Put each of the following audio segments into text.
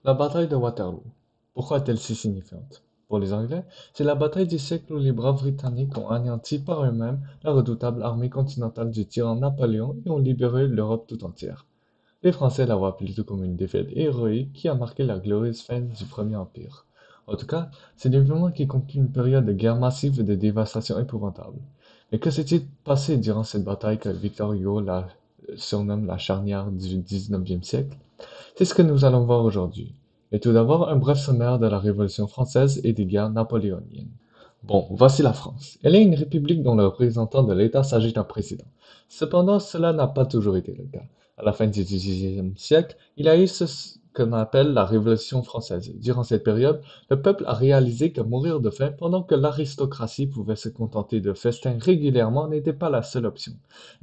La bataille de Waterloo. Pourquoi est-elle si signifiante? Pour les Anglais, c'est la bataille du siècle où les braves Britanniques ont anéanti par eux-mêmes la redoutable armée continentale du tyran Napoléon et ont libéré l'Europe tout entière. Les Français la voient plutôt comme une défaite héroïque qui a marqué la glorieuse fin du Premier Empire. En tout cas, c'est l'événement qui conclut une période de guerre massive et de dévastation épouvantable. Mais que s'est-il passé durant cette bataille que Victor Hugo la surnomme la charnière du XIXe siècle? C'est ce que nous allons voir aujourd'hui. Mais tout d'abord, un bref sommaire de la Révolution française et des guerres napoléoniennes. Bon, voici la France. Elle est une république dont le représentant de l'État s'agit d'un président. Cependant, cela n'a pas toujours été le cas. À la fin du XVIIIe siècle, il y a eu ce qu'on appelle la Révolution française. Durant cette période, le peuple a réalisé que mourir de faim pendant que l'aristocratie pouvait se contenter de festins régulièrement n'était pas la seule option.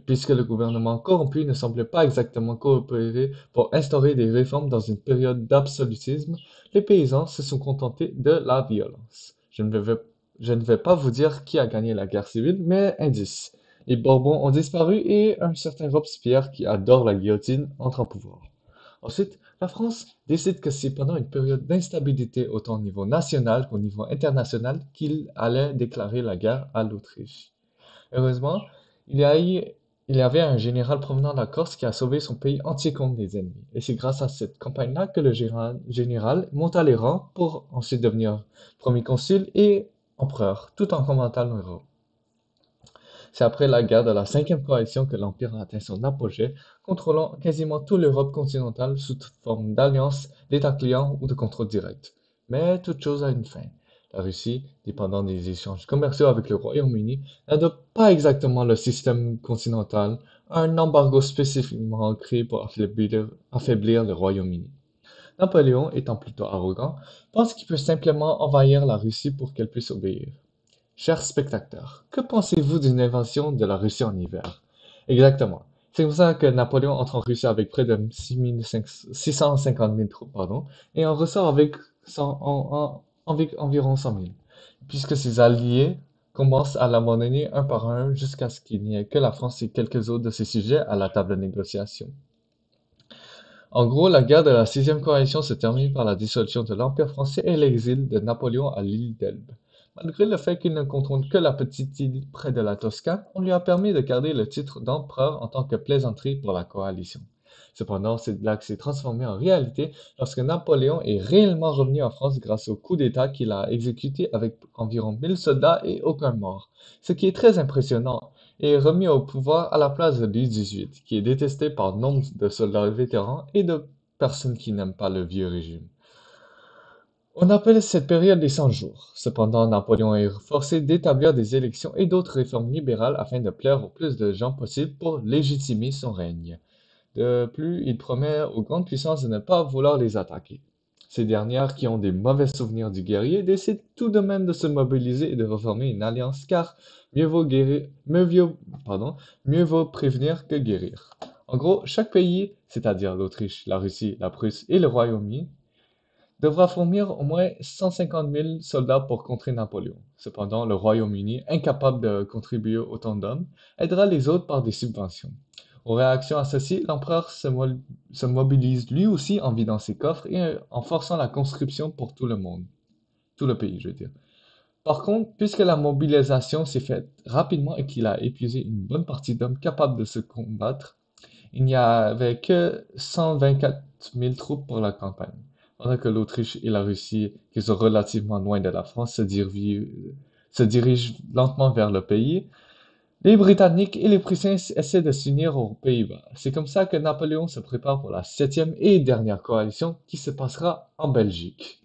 Puisque le gouvernement corrompu ne semblait pas exactement coopérer pour instaurer des réformes dans une période d'absolutisme, les paysans se sont contentés de la violence. Je ne vais pas vous dire qui a gagné la guerre civile, mais indice. Les Bourbons ont disparu et un certain Robespierre qui adore la guillotine entre en pouvoir. Ensuite, la France décide que c'est pendant une période d'instabilité autant au niveau national qu'au niveau international qu'il allait déclarer la guerre à l'Autriche. Heureusement, il y a eu- il y avait un général provenant de la Corse qui a sauvé son pays entier contre les ennemis. Et c'est grâce à cette campagne-là que le général monta les rangs pour ensuite devenir premier consul et empereur, tout en commandant l'Europe. C'est après la guerre de la Cinquième Coalition que l'Empire a atteint son apogée, contrôlant quasiment toute l'Europe continentale sous toute forme d'alliances, d'États clients ou de contrôle direct. Mais toute chose a une fin. La Russie, dépendant des échanges commerciaux avec le Royaume-Uni, n'adopte pas exactement le système continental, un embargo spécifiquement créé pour affaiblir le Royaume-Uni. Napoléon, étant plutôt arrogant, pense qu'il peut simplement envahir la Russie pour qu'elle puisse obéir. Chers spectateurs, que pensez-vous d'une invasion de la Russie en hiver? Exactement. C'est pour ça que Napoléon entre en Russie avec près de 650 000 troupes, pardon, et en ressort avec, avec environ 100 000, puisque ses alliés commencent à l'abandonner un par un jusqu'à ce qu'il n'y ait que la France et quelques autres de ses sujets à la table de négociation. En gros, la guerre de la Sixième Coalition se termine par la dissolution de l'Empire français et l'exil de Napoléon à l'île d'Elbe. Malgré le fait qu'il ne contrôle que la petite île près de la Toscane, on lui a permis de garder le titre d'empereur en tant que plaisanterie pour la coalition. Cependant, cette blague s'est transformée en réalité lorsque Napoléon est réellement revenu en France grâce au coup d'État qu'il a exécuté avec environ 1000 soldats et aucun mort, ce qui est très impressionnant, et est remis au pouvoir à la place de Louis XVIII, qui est détesté par nombre de soldats vétérans et de personnes qui n'aiment pas le vieux régime. On appelle cette période les 100 jours. Cependant, Napoléon est forcé d'établir des élections et d'autres réformes libérales afin de plaire au plus de gens possible pour légitimer son règne. De plus, il promet aux grandes puissances de ne pas vouloir les attaquer. Ces dernières, qui ont des mauvais souvenirs du guerrier, décident tout de même de se mobiliser et de reformer une alliance car mieux vaut prévenir que guérir. En gros, chaque pays, c'est-à-dire l'Autriche, la Russie, la Prusse et le Royaume-Uni, devra fournir au moins 150 000 soldats pour contrer Napoléon. Cependant, le Royaume-Uni, incapable de contribuer autant d'hommes, aidera les autres par des subventions. En réaction à ceci, l'empereur se mobilise lui aussi en vidant ses coffres et en forçant la conscription pour tout le monde, tout le pays, je veux dire. Par contre, puisque la mobilisation s'est faite rapidement et qu'il a épuisé une bonne partie d'hommes capables de se combattre, il n'y avait que 124 000 troupes pour la campagne, pendant que l'Autriche et la Russie, qui sont relativement loin de la France, se dirigent lentement vers le pays. Les Britanniques et les Prussiens essaient de s'unir aux Pays-Bas. C'est comme ça que Napoléon se prépare pour la septième et dernière coalition qui se passera en Belgique.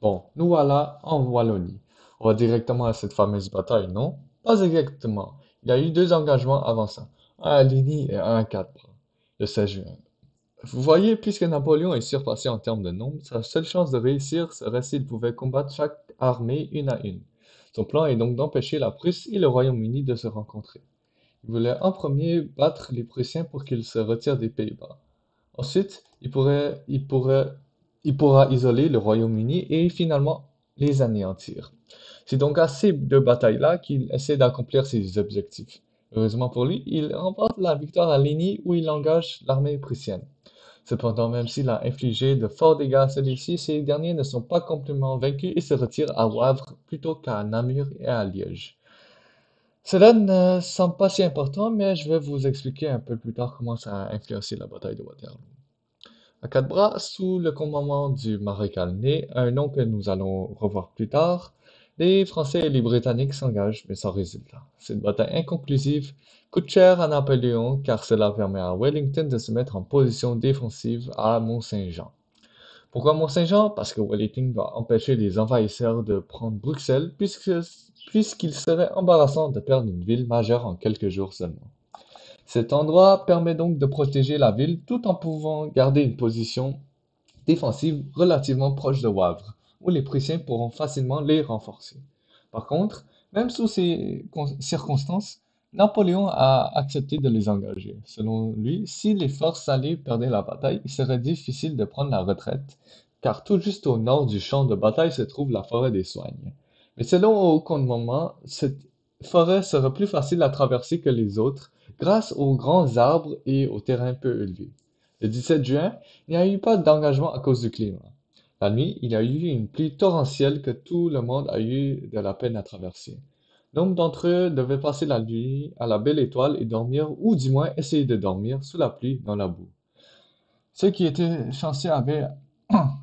Bon, nous voilà en Wallonie. On va directement à cette fameuse bataille, non? Pas exactement. Il y a eu deux engagements avant ça, un à Ligny et un à Quatre, le 16 juin. Vous voyez, puisque Napoléon est surpassé en termes de nombre, sa seule chance de réussir serait s'il pouvait combattre chaque armée une à une. Son plan est donc d'empêcher la Prusse et le Royaume-Uni de se rencontrer. Il voulait en premier battre les Prussiens pour qu'ils se retirent des Pays-Bas. Ensuite, il pourra isoler le Royaume-Uni et finalement les anéantir. C'est donc à ces deux batailles-là qu'il essaie d'accomplir ses objectifs. Heureusement pour lui, il remporte la victoire à Ligny où il engage l'armée prussienne. Cependant, même s'il a infligé de forts dégâts à celui-ci, ces derniers ne sont pas complètement vaincus et se retirent à Wavre plutôt qu'à Namur et à Liège. Cela ne semble pas si important, mais je vais vous expliquer un peu plus tard comment ça a influencé la bataille de Waterloo. À quatre bras, sous le commandement du maréchal Ney, un nom que nous allons revoir plus tard, les Français et les Britanniques s'engagent, mais sans résultat. Cette bataille inconclusive coûte cher à Napoléon car cela permet à Wellington de se mettre en position défensive à Mont-Saint-Jean. Pourquoi Mont-Saint-Jean? Parce que Wellington doit empêcher les envahisseurs de prendre Bruxelles puisqu'il serait embarrassant de perdre une ville majeure en quelques jours seulement. Cet endroit permet donc de protéger la ville tout en pouvant garder une position défensive relativement proche de Wavre, où les Prussiens pourront facilement les renforcer. Par contre, même sous ces circonstances, Napoléon a accepté de les engager. Selon lui, si les forces alliées perdaient la bataille, il serait difficile de prendre la retraite, car tout juste au nord du champ de bataille se trouve la forêt des Soignes. Mais selon au commandement, cette forêt serait plus facile à traverser que les autres, grâce aux grands arbres et aux terrains peu élevés. Le 17 juin, il n'y a eu pas d'engagement à cause du climat. La nuit, il y a eu une pluie torrentielle que tout le monde a eu de la peine à traverser. Nombre d'entre eux devaient passer la nuit à la Belle Étoile et dormir, ou du moins essayer de dormir, sous la pluie, dans la boue. Ceux qui étaient chanceux avaient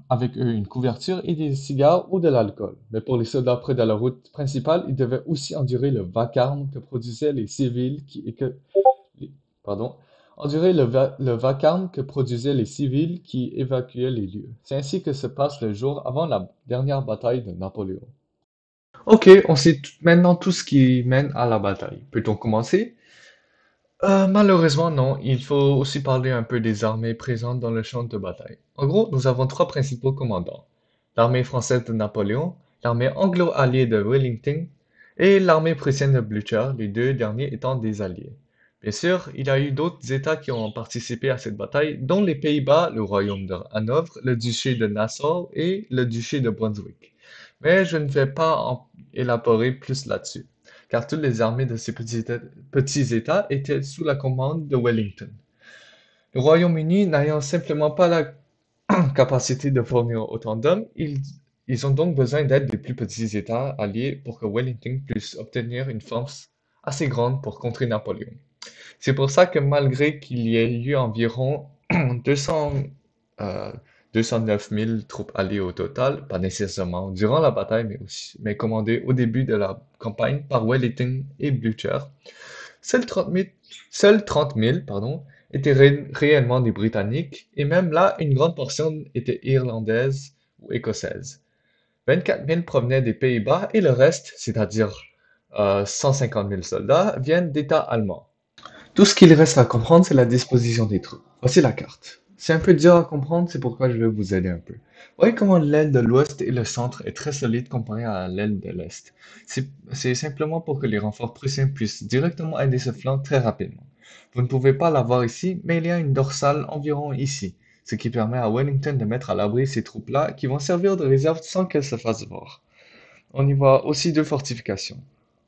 avec eux une couverture et des cigares ou de l'alcool. Mais pour les soldats près de la route principale, ils devaient aussi endurer le vacarme que produisaient les civils pardon, endurer le vacarme que produisaient les civils qui évacuaient les lieux. C'est ainsi que se passe le jour avant la dernière bataille de Napoléon. Ok, on sait maintenant tout ce qui mène à la bataille. Peut-on commencer? Malheureusement, non. Il faut aussi parler un peu des armées présentes dans le champ de bataille. En gros, nous avons trois principaux commandants. L'armée française de Napoléon, l'armée anglo-alliée de Wellington et l'armée prussienne de Blücher, les deux derniers étant des alliés. Bien sûr, il y a eu d'autres États qui ont participé à cette bataille, dont les Pays-Bas, le royaume de Hanovre, le duché de Nassau et le duché de Brunswick. Mais je ne vais pas en élaborer plus là-dessus car toutes les armées de ces petits États étaient sous la commande de Wellington. Le Royaume-Uni n'ayant simplement pas la capacité de fournir autant d'hommes, ils ont donc besoin d'aide des plus petits États alliés pour que Wellington puisse obtenir une force assez grande pour contrer Napoléon. C'est pour ça que malgré qu'il y ait eu environ 200, euh, 209 000 troupes alliées au total, pas nécessairement durant la bataille, mais commandées au début de la campagne par Wellington et Blücher, seuls 30 000 pardon, étaient réellement des Britanniques, et même là, une grande portion était irlandaise ou écossaise. 24 000 provenaient des Pays-Bas et le reste, c'est-à-dire 150 000 soldats, viennent d'États allemands. Tout ce qu'il reste à comprendre, c'est la disposition des troupes. Voici la carte. C'est un peu dur à comprendre, c'est pourquoi je vais vous aider un peu. Voyez comment l'aile de l'ouest et le centre est très solide comparé à l'aile de l'est. C'est simplement pour que les renforts prussiens puissent directement aider ce flanc très rapidement. Vous ne pouvez pas la voir ici, mais il y a une dorsale environ ici, ce qui permet à Wellington de mettre à l'abri ces troupes-là qui vont servir de réserve sans qu'elles se fassent voir. On y voit aussi deux fortifications,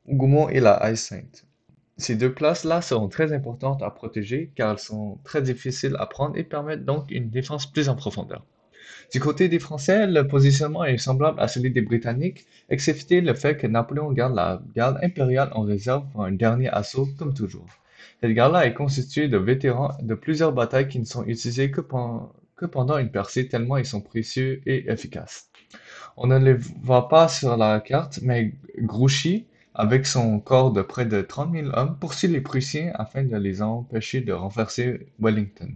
Hougoumont et la Haie-Sainte. Ces deux places-là seront très importantes à protéger car elles sont très difficiles à prendre et permettent donc une défense plus en profondeur. Du côté des Français, le positionnement est semblable à celui des Britanniques, excepté le fait que Napoléon garde la garde impériale en réserve pour un dernier assaut comme toujours. Cette garde-là est constituée de vétérans de plusieurs batailles qui ne sont utilisés que pendant une percée tellement ils sont précieux et efficaces. On ne les voit pas sur la carte, mais Grouchy, avec son corps de près de 30 000 hommes, poursuit les Prussiens afin de les empêcher de renverser Wellington.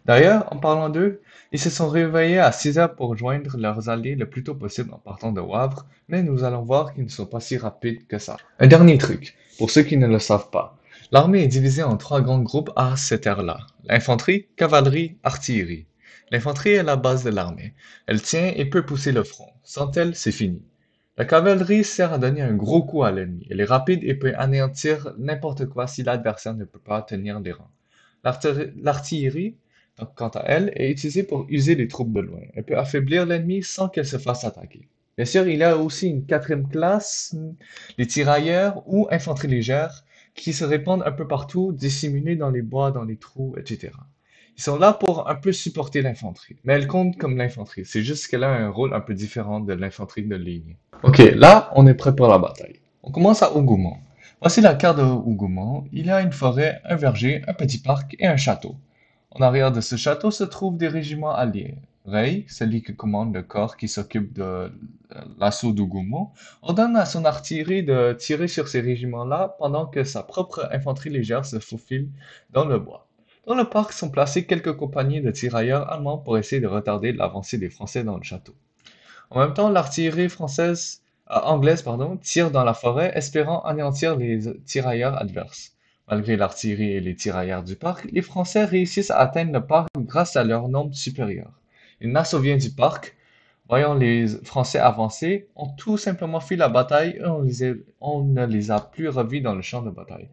D'ailleurs, en parlant d'eux, ils se sont réveillés à 6 heures pour joindre leurs alliés le plus tôt possible en partant de Wavre, mais nous allons voir qu'ils ne sont pas si rapides que ça. Un dernier truc, pour ceux qui ne le savent pas. L'armée est divisée en trois grands groupes à cette ère-là. L'infanterie, cavalerie, artillerie. L'infanterie est la base de l'armée. Elle tient et peut pousser le front. Sans elle, c'est fini. La cavalerie sert à donner un gros coup à l'ennemi. Elle est rapide et peut anéantir n'importe quoi si l'adversaire ne peut pas tenir les rangs. L'artillerie, quant à elle, est utilisée pour user les troupes de loin. Elle peut affaiblir l'ennemi sans qu'elle se fasse attaquer. Bien sûr, il y a aussi une quatrième classe, les tirailleurs ou infanterie légère, qui se répandent un peu partout, disséminés dans les bois, dans les trous, etc. Ils sont là pour un peu supporter l'infanterie, mais elle compte comme l'infanterie. C'est juste qu'elle a un rôle un peu différent de l'infanterie de ligne. Ok, là, on est prêt pour la bataille. On commence à Hougoumont. Voici la carte de Hougoumont. Il y a une forêt, un verger, un petit parc et un château. En arrière de ce château se trouvent des régiments alliés. Rey, celui qui commande le corps qui s'occupe de l'assaut d'Hougoumont, ordonne à son artillerie de tirer sur ces régiments-là pendant que sa propre infanterie légère se faufile dans le bois. Dans le parc sont placées quelques compagnies de tirailleurs allemands pour essayer de retarder l'avancée des Français dans le château. En même temps, l'artillerie anglaise tire dans la forêt, espérant anéantir les tirailleurs adverses. Malgré l'artillerie et les tirailleurs du parc, les Français réussissent à atteindre le parc grâce à leur nombre supérieur. Une assaut vient du parc. Voyant les Français avancer, ont tout simplement fui la bataille et on ne les a plus revus dans le champ de bataille.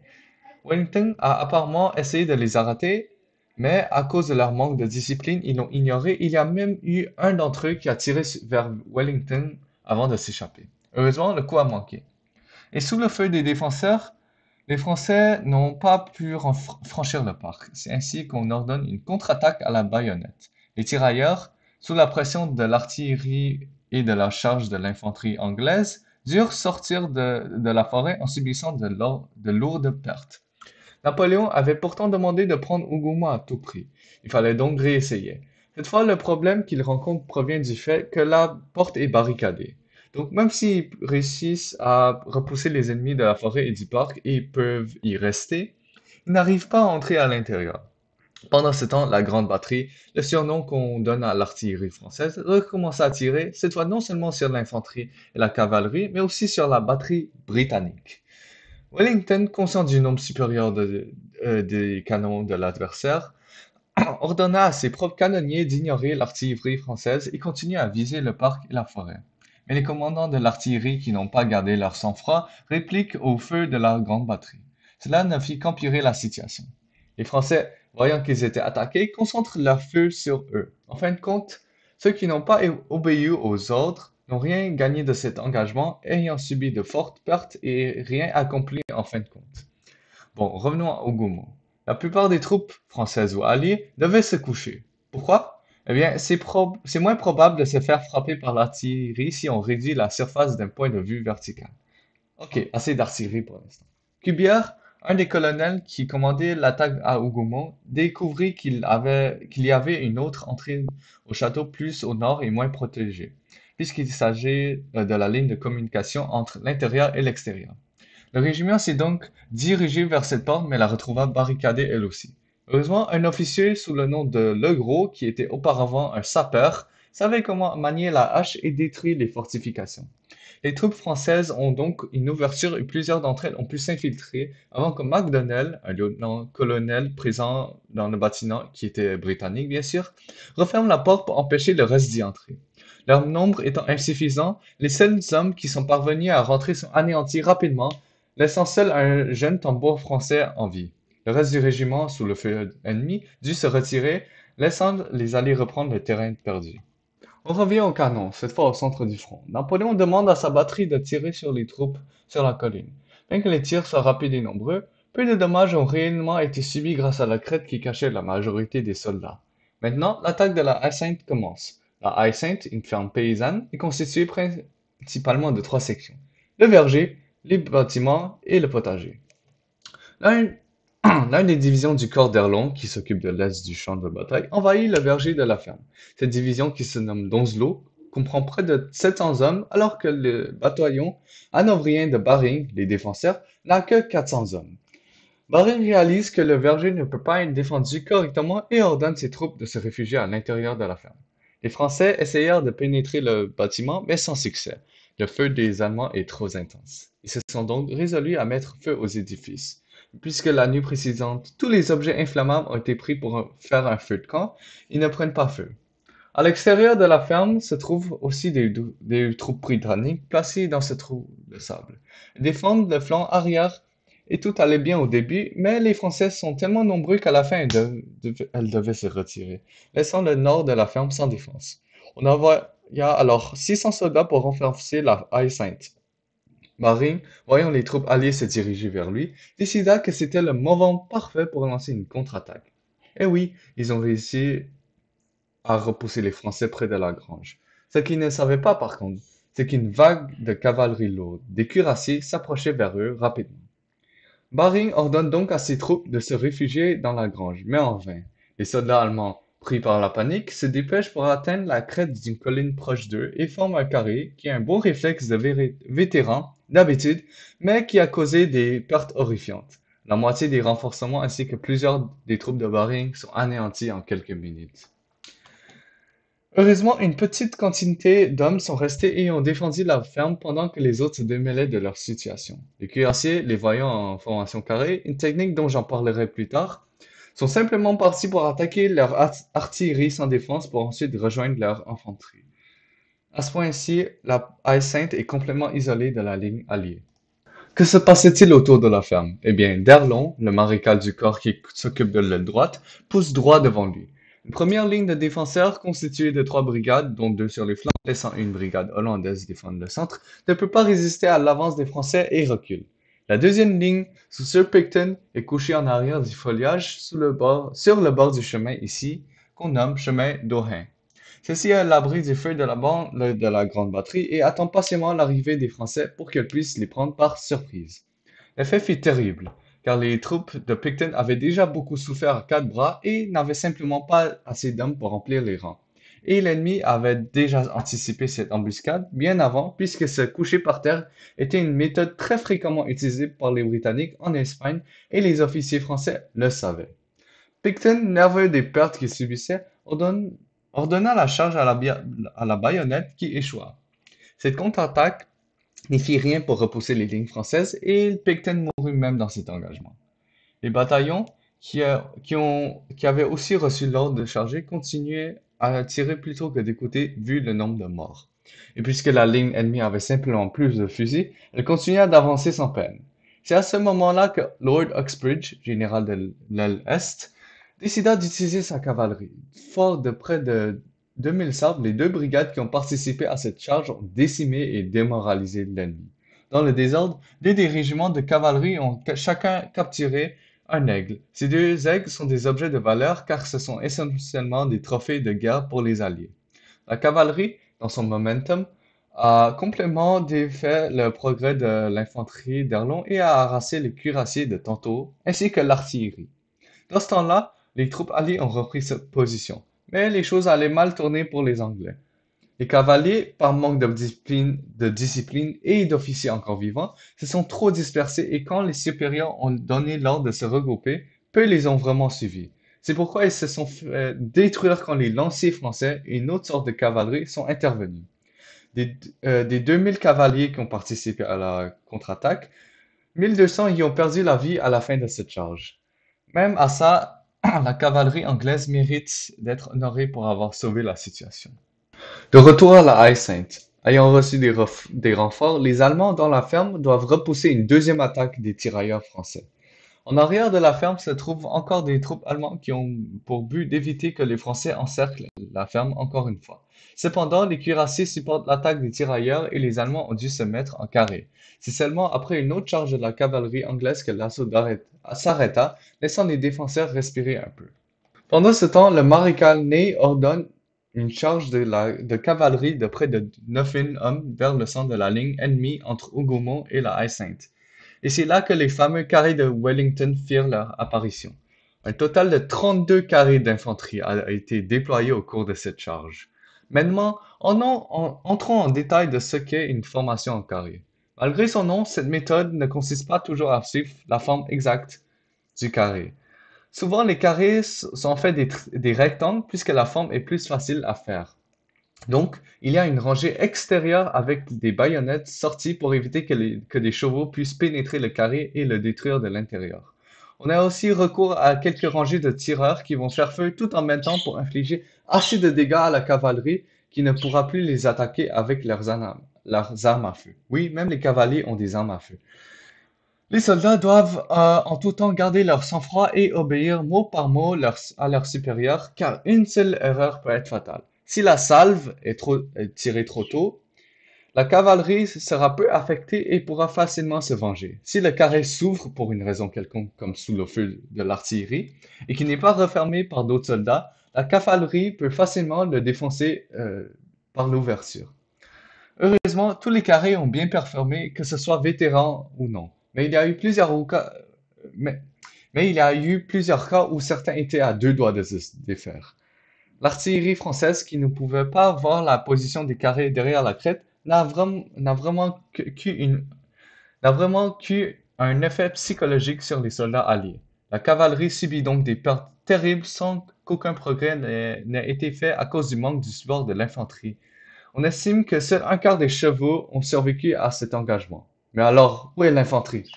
Wellington a apparemment essayé de les arrêter, mais à cause de leur manque de discipline, ils l'ont ignoré. Il y a même eu un d'entre eux qui a tiré vers Wellington avant de s'échapper. Heureusement, le coup a manqué. Et sous le feu des défenseurs, les Français n'ont pas pu franchir le parc. C'est ainsi qu'on ordonne une contre-attaque à la baïonnette. Les tirailleurs, sous la pression de l'artillerie et de la charge de l'infanterie anglaise, durent sortir de la forêt en subissant de lourdes pertes. Napoléon avait pourtant demandé de prendre Hougoumont à tout prix. Il fallait donc réessayer. Cette fois, le problème qu'il rencontre provient du fait que la porte est barricadée. Donc, même s'ils réussissent à repousser les ennemis de la forêt et du parc et ils peuvent y rester, ils n'arrivent pas à entrer à l'intérieur. Pendant ce temps, la Grande Batterie, le surnom qu'on donne à l'artillerie française, recommence à tirer, cette fois non seulement sur l'infanterie et la cavalerie, mais aussi sur la batterie britannique. Wellington, conscient du nombre supérieur des canons de l'adversaire, ordonna à ses propres canonniers d'ignorer l'artillerie française et continuer à viser le parc et la forêt. Mais les commandants de l'artillerie qui n'ont pas gardé leur sang-froid répliquent au feu de la grande batterie. Cela ne fit qu'empirer la situation. Les Français, voyant qu'ils étaient attaqués, concentrent leur feu sur eux. En fin de compte, ceux qui n'ont pas obéi aux ordres n'ont rien gagné de cet engagement, ayant subi de fortes pertes et rien accompli en fin de compte. Bon, revenons à Hougoumont. La plupart des troupes françaises ou alliées devaient se coucher. Pourquoi? Eh bien, c'est moins probable de se faire frapper par l'artillerie si on réduit la surface d'un point de vue vertical. Ok, assez d'artillerie pour l'instant. Cubière, un des colonels qui commandait l'attaque à Hougoumont, découvrit qu'il y avait une autre entrée au château plus au nord et moins protégée, puisqu'il s'agit de la ligne de communication entre l'intérieur et l'extérieur. Le régiment s'est donc dirigé vers cette porte, mais la retrouva barricadée elle aussi. Heureusement, un officier sous le nom de Legros, qui était auparavant un sapeur, savait comment manier la hache et détruire les fortifications. Les troupes françaises ont donc une ouverture et plusieurs d'entre elles ont pu s'infiltrer avant que MacDonnell, un lieutenant-colonel présent dans le bâtiment, qui était britannique bien sûr, referme la porte pour empêcher le reste d'y entrer. Leur nombre étant insuffisant, les seuls hommes qui sont parvenus à rentrer sont anéantis rapidement, laissant seul un jeune tambour français en vie. Le reste du régiment, sous le feu ennemi, dut se retirer, laissant les alliés reprendre le terrain perdu. On revient au canon, cette fois au centre du front. Napoléon demande à sa batterie de tirer sur les troupes sur la colline. Bien que les tirs soient rapides et nombreux, peu de dommages ont réellement été subis grâce à la crête qui cachait la majorité des soldats. Maintenant, l'attaque de la Haie-Sainte commence. La Haie-Sainte, une ferme paysanne, est constituée principalement de trois sections: le verger, les bâtiments et le potager. L'un L'une des divisions du corps d'Erlon, qui s'occupe de l'est du champ de bataille, envahit le verger de la ferme. Cette division, qui se nomme d'Onslow, comprend près de 700 hommes, alors que le bataillon hanovrien de Baring, les défenseurs, n'a que 400 hommes. Baring réalise que le verger ne peut pas être défendu correctement et ordonne ses troupes de se réfugier à l'intérieur de la ferme. Les Français essayèrent de pénétrer le bâtiment, mais sans succès. Le feu des Allemands est trop intense. Ils se sont donc résolus à mettre feu aux édifices. Puisque la nuit précédente, tous les objets inflammables ont été pris pour faire un feu de camp, ils ne prennent pas feu. À l'extérieur de la ferme se trouvent aussi des troupes britanniques placées dans ce trou de sable. Elles défendent le flanc arrière et tout allait bien au début, mais les Français sont tellement nombreux qu'à la fin elles devaient se retirer, laissant le nord de la ferme sans défense. On envoya alors 600 soldats pour renforcer la Haie-Sainte. Baring, voyant les troupes alliées se diriger vers lui, décida que c'était le moment parfait pour lancer une contre-attaque. Et oui, ils ont réussi à repousser les Français près de la grange. Ce qu'ils ne savaient pas, par contre, c'est qu'une vague de cavalerie lourde, des cuirassiers, s'approchait vers eux rapidement. Baring ordonne donc à ses troupes de se réfugier dans la grange, mais en vain. Les soldats allemands, pris par la panique, se dépêchent pour atteindre la crête d'une colline proche d'eux et forment un carré qui a un bon réflexe de vétéran d'habitude, mais qui a causé des pertes horrifiantes. La moitié des renforcements ainsi que plusieurs des troupes de Baring sont anéantis en quelques minutes. Heureusement, une petite quantité d'hommes sont restés et ont défendu la ferme pendant que les autres se démêlaient de leur situation. Les cuirassiers, les voyant en formation carrée, une technique dont j'en parlerai plus tard, sont simplement partis pour attaquer leur artillerie sans défense pour ensuite rejoindre leur infanterie. À ce point-ci, la haie Sainte est complètement isolée de la ligne alliée. Que se passait-il autour de la ferme? Eh bien, D'Erlon, le maréchal du corps qui s'occupe de l'aile droite, pousse droit devant lui. Une première ligne de défenseurs constituée de 3 brigades, dont 2 sur les flancs, laissant une brigade hollandaise défendre le centre, ne peut pas résister à l'avance des Français et recule. La deuxième ligne, sous Sir Picton, est couchée en arrière du foliage sur le bord du chemin ici, qu'on nomme chemin d'Ohain. Ceci est à l'abri du feu de la bande de la grande batterie et attend patiemment l'arrivée des Français pour qu'elle puisse les prendre par surprise. L'effet fut terrible, car les troupes de Picton avaient déjà beaucoup souffert à 4 bras et n'avaient simplement pas assez d'hommes pour remplir les rangs. Et l'ennemi avait déjà anticipé cette embuscade bien avant, puisque se coucher par terre était une méthode très fréquemment utilisée par les Britanniques en Espagne et les officiers français le savaient. Picton, nerveux des pertes qu'il subissait, ordonna la charge à la baïonnette qui échoua. Cette contre-attaque n'y fit rien pour repousser les lignes françaises et Picton mourut même dans cet engagement. Les bataillons, qui avaient aussi reçu l'ordre de charger, continuaient à tirer plutôt que d'écouter vu le nombre de morts. Et puisque la ligne ennemie avait simplement plus de fusils, elle continua d'avancer sans peine. C'est à ce moment-là que Lord Uxbridge, général de l'aile Est, décida d'utiliser sa cavalerie. Fort de près de 2000 sabres, les 2 brigades qui ont participé à cette charge ont décimé et démoralisé l'ennemi. Dans le désordre, 2 des régiments de cavalerie ont chacun capturé un aigle. Ces 2 aigles sont des objets de valeur car ce sont essentiellement des trophées de guerre pour les Alliés. La cavalerie, dans son momentum, a complètement défait le progrès de l'infanterie d'Erlon et a harassé les cuirassiers de Tantôt, ainsi que l'artillerie. Dans ce temps-là, les troupes alliées ont repris cette position, mais les choses allaient mal tourner pour les Anglais. Les cavaliers, par manque de discipline et d'officiers encore vivants, se sont trop dispersés et quand les supérieurs ont donné l'ordre de se regrouper, peu les ont vraiment suivis. C'est pourquoi ils se sont fait détruire quand les lanciers français et une autre sorte de cavalerie sont intervenus. Des 2000 cavaliers qui ont participé à la contre-attaque, 1200 y ont perdu la vie à la fin de cette charge. Même à ça, la cavalerie anglaise mérite d'être honorée pour avoir sauvé la situation. De retour à la Haie Sainte. Ayant reçu des renforts, les Allemands dans la ferme doivent repousser une deuxième attaque des tirailleurs français. En arrière de la ferme se trouvent encore des troupes allemandes qui ont pour but d'éviter que les Français encerclent la ferme encore une fois. Cependant, les cuirassiers supportent l'attaque des tirailleurs et les Allemands ont dû se mettre en carré. C'est seulement après une autre charge de la cavalerie anglaise que l'assaut s'arrêta, laissant les défenseurs respirer un peu. Pendant ce temps, le maréchal Ney ordonne une charge de cavalerie de près de 9000 hommes vers le centre de la ligne ennemie entre Hougomont et la Haie-Sainte. Et c'est là que les fameux carrés de Wellington firent leur apparition. Un total de 32 carrés d'infanterie a été déployé au cours de cette charge. Maintenant, entrons en détail de ce qu'est une formation en carré. Malgré son nom, cette méthode ne consiste pas toujours à suivre la forme exacte du carré. Souvent, les carrés sont faits des rectangles puisque la forme est plus facile à faire. Donc, il y a une rangée extérieure avec des baïonnettes sorties pour éviter que des chevaux puissent pénétrer le carré et le détruire de l'intérieur. On a aussi recours à quelques rangées de tireurs qui vont faire feu tout en même temps pour infliger assez de dégâts à la cavalerie qui ne pourra plus les attaquer avec leurs armes à feu. Oui, même les cavaliers ont des armes à feu. Les soldats doivent en tout temps garder leur sang-froid et obéir mot par mot à leurs supérieurs, car une seule erreur peut être fatale. Si la salve est tirée trop tôt, La cavalerie sera peu affectée et pourra facilement se venger. Si le carré s'ouvre pour une raison quelconque, comme sous le feu de l'artillerie, et qui n'est pas refermé par d'autres soldats, la cavalerie peut facilement le défoncer par l'ouverture. Heureusement, tous les carrés ont bien performé, que ce soit vétérans ou non. Mais, mais il y a eu plusieurs cas où certains étaient à deux doigts de se défaire. L'artillerie française, qui ne pouvait pas voir la position des carrés derrière la crête, n'a vraiment qu'u un effet psychologique sur les soldats alliés. La cavalerie subit donc des pertes terribles sans qu'aucun progrès n'ait été fait à cause du manque du support de l'infanterie. On estime que seul un quart des chevaux ont survécu à cet engagement. Mais alors, où est l'infanterie?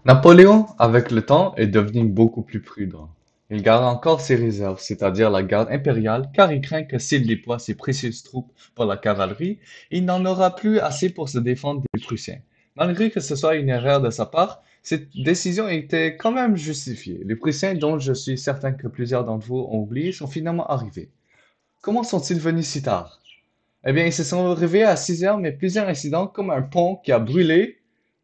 Napoléon, avec le temps, est devenu beaucoup plus prudent. Il garde encore ses réserves, c'est-à-dire la garde impériale, car il craint que s'il déploie ses précieuses troupes pour la cavalerie, il n'en aura plus assez pour se défendre des Prussiens. Malgré que ce soit une erreur de sa part, cette décision était quand même justifiée. Les Prussiens, dont je suis certain que plusieurs d'entre vous ont oublié, sont finalement arrivés. Comment sont-ils venus si tard? Eh bien, ils se sont réveillés à 6 heures, mais plusieurs incidents, comme un pont qui a brûlé,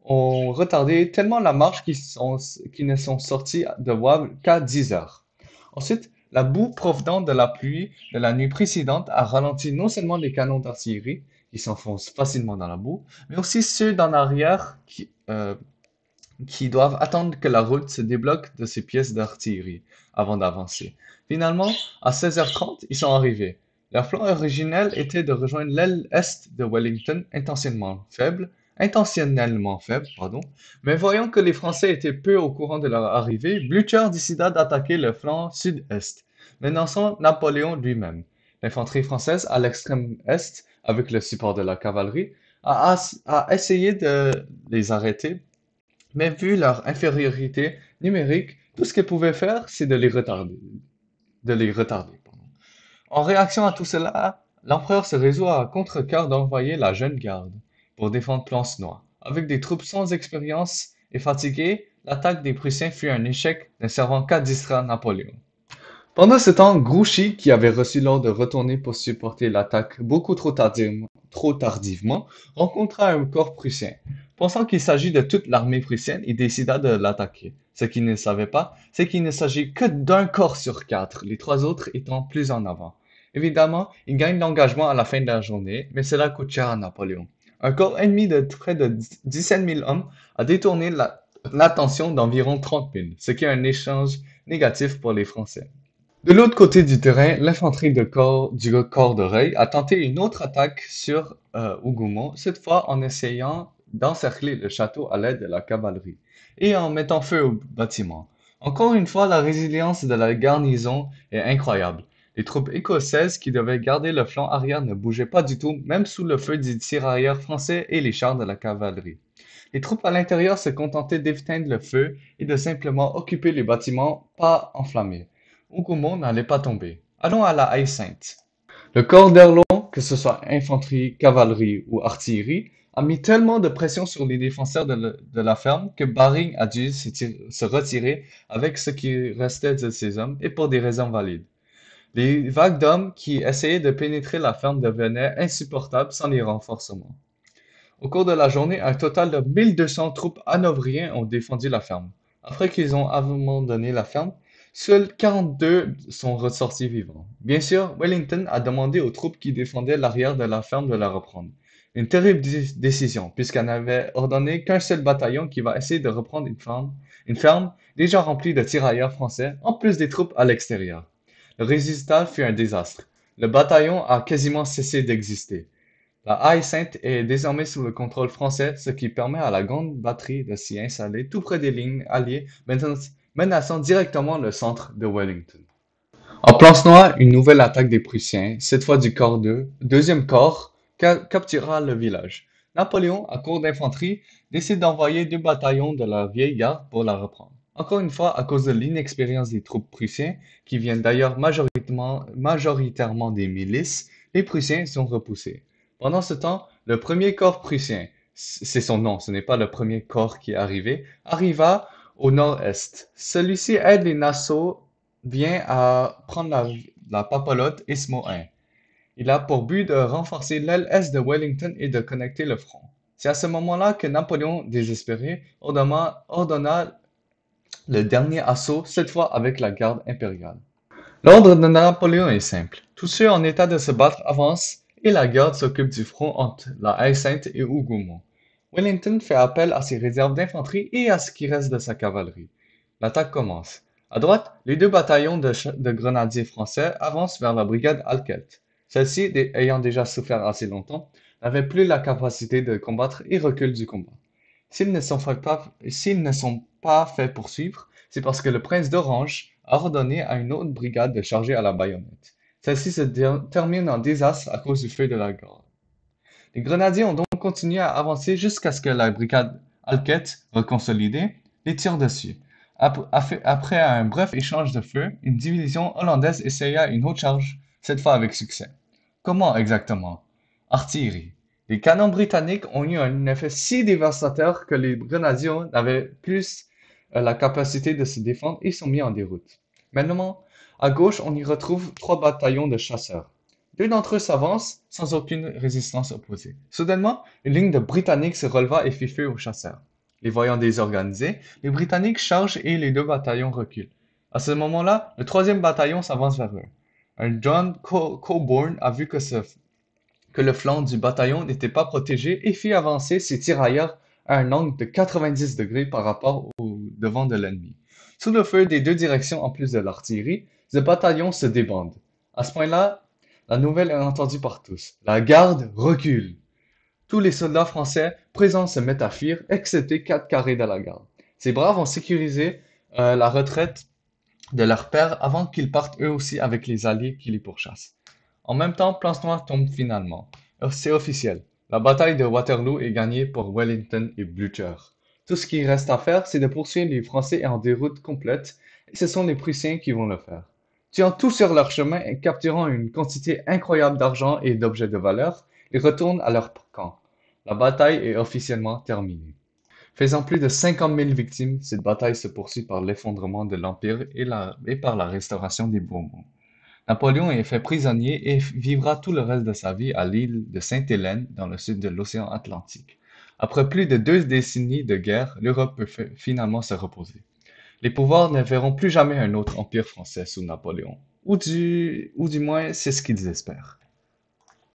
ont retardé tellement la marche qu'ils ne sont sortis de Wavre qu'à 10 heures. Ensuite, la boue provenant de la pluie de la nuit précédente a ralenti non seulement les canons d'artillerie, qui s'enfoncent facilement dans la boue, mais aussi ceux d'en arrière qui doivent attendre que la route se débloque de ces pièces d'artillerie avant d'avancer. Finalement, à 16h30, ils sont arrivés. Leur plan originel était de rejoindre l'aile est de Wellington, intentionnellement faible, pardon, mais voyant que les Français étaient peu au courant de leur arrivée, Blücher décida d'attaquer le flanc sud-est, menaçant Napoléon lui-même. L'infanterie française, à l'extrême est, avec le support de la cavalerie, a essayé de les arrêter, mais vu leur infériorité numérique, tout ce qu'elles pouvaient faire, c'est de les retarder, pardon. En réaction à tout cela, l'empereur se résout à contre-cœur d'envoyer la jeune garde pour défendre Plancenoit. Avec des troupes sans expérience et fatiguées, l'attaque des Prussiens fut un échec, ne servant qu'à distraire Napoléon. Pendant ce temps, Grouchy, qui avait reçu l'ordre de retourner pour supporter l'attaque beaucoup trop tardivement, rencontra un corps prussien. Pensant qu'il s'agit de toute l'armée prussienne, il décida de l'attaquer. Ce qu'il ne savait pas, c'est qu'il ne s'agit que d'un corps sur quatre, les trois autres étant plus en avant. Évidemment, il gagne l'engagement à la fin de la journée, mais cela coûte cher à Napoléon. Un corps ennemi de près de 17 000 hommes a détourné l'attention d'environ 30 000, ce qui est un échange négatif pour les Français. De l'autre côté du terrain, l'infanterie du corps de Reille a tenté une autre attaque sur Hougoumont, cette fois en essayant d'encercler le château à l'aide de la cavalerie et en mettant feu aux bâtiments. Encore une fois, la résilience de la garnison est incroyable. Les troupes écossaises qui devaient garder le flanc arrière ne bougeaient pas du tout, même sous le feu des tirailleurs français et les chars de la cavalerie. Les troupes à l'intérieur se contentaient d'éteindre le feu et de simplement occuper les bâtiments pas enflammés. Hougoumont n'allait pas tomber. Allons à la Haie Sainte. Le corps d'Erlon, que ce soit infanterie, cavalerie ou artillerie, a mis tellement de pression sur les défenseurs de la ferme que Baring a dû se retirer avec ce qui restait de ses hommes et pour des raisons valides. Les vagues d'hommes qui essayaient de pénétrer la ferme devenaient insupportables sans les renforcements. Au cours de la journée, un total de 1200 troupes hanovriens ont défendu la ferme. Après qu'ils ont abandonné la ferme, seuls 42 sont ressortis vivants. Bien sûr, Wellington a demandé aux troupes qui défendaient l'arrière de la ferme de la reprendre. Une terrible décision, puisqu'elle n'avait ordonné qu'un seul bataillon qui va essayer de reprendre une ferme déjà remplie de tirailleurs français, en plus des troupes à l'extérieur. Le résultat fut un désastre. Le bataillon a quasiment cessé d'exister. La Haie Sainte est désormais sous le contrôle français, ce qui permet à la grande batterie de s'y installer tout près des lignes alliées, menaçant directement le centre de Wellington. En Plancenoit, une nouvelle attaque des Prussiens, cette fois du corps 2, deuxième corps, captura le village. Napoléon, à court d'infanterie, décide d'envoyer deux bataillons de la vieille garde pour la reprendre. Encore une fois, à cause de l'inexpérience des troupes prussiennes, qui viennent d'ailleurs majoritairement des milices, les Prussiens sont repoussés. Pendant ce temps, le premier corps prussien, c'est son nom, ce n'est pas le premier corps qui est arrivé, arriva au nord-est. Celui-ci aide les Nassau vient à prendre la papalote Ismo I. Il a pour but de renforcer l'aile est de Wellington et de connecter le front. C'est à ce moment-là que Napoléon, désespéré, ordonna le dernier assaut, cette fois avec la garde impériale. L'ordre de Napoléon est simple. Tous ceux en état de se battre avancent et la garde s'occupe du front entre la Haie-Sainte et Hougomont. Wellington fait appel à ses réserves d'infanterie et à ce qui reste de sa cavalerie. L'attaque commence. À droite, les deux bataillons de grenadiers français avancent vers la brigade Halkett. Celle-ci, ayant déjà souffert assez longtemps, n'avait plus la capacité de combattre et recule du combat. S'ils ne sont pas fait poursuivre, c'est parce que le prince d'Orange a ordonné à une autre brigade de charger à la baïonnette. Celle-ci se termine en désastre à cause du feu de la garde. Les grenadiers ont donc continué à avancer jusqu'à ce que la brigade Halkett, reconsolidée, les tire dessus. Après un bref échange de feu, une division hollandaise essaya une autre charge, cette fois avec succès. Comment exactement? Artillerie. Les canons britanniques ont eu un effet si dévastateur que les grenadiers n'avaient plus la capacité de se défendre et sont mis en déroute. Maintenant, à gauche, on y retrouve trois bataillons de chasseurs. Deux d'entre eux s'avancent sans aucune résistance opposée. Soudainement, une ligne de Britanniques se releva et fit feu aux chasseurs. Les voyant désorganisés, les Britanniques chargent et les deux bataillons reculent. À ce moment-là, le troisième bataillon s'avance vers eux. Un John Coburn a vu que le flanc du bataillon n'était pas protégé et fit avancer ses tirailleurs à un angle de 90 degrés par rapport au devant de l'ennemi. Sous le feu des deux directions en plus de l'artillerie, le bataillon se débande. À ce point-là, la nouvelle est entendue par tous. La garde recule. Tous les soldats français présents se mettent à fuir, excepté 4 carrés de la garde. Ces braves ont sécurisé la retraite de leur père avant qu'ils partent eux aussi avec les alliés qui les pourchassent. En même temps, Plancenoit tombe finalement. C'est officiel. La bataille de Waterloo est gagnée pour Wellington et Blücher. Tout ce qui reste à faire, c'est de poursuivre les Français en déroute complète, et ce sont les Prussiens qui vont le faire. Tuant tout sur leur chemin et capturant une quantité incroyable d'argent et d'objets de valeur, ils retournent à leur camp. La bataille est officiellement terminée. Faisant plus de 50 000 victimes, cette bataille se poursuit par l'effondrement de l'Empire et par la restauration des Bourbons. Napoléon est fait prisonnier et vivra tout le reste de sa vie à l'île de Sainte-Hélène dans le sud de l'océan Atlantique. Après plus de 2 décennies de guerre, l'Europe peut finalement se reposer. Les pouvoirs ne verront plus jamais un autre empire français sous Napoléon. Ou du moins, c'est ce qu'ils espèrent.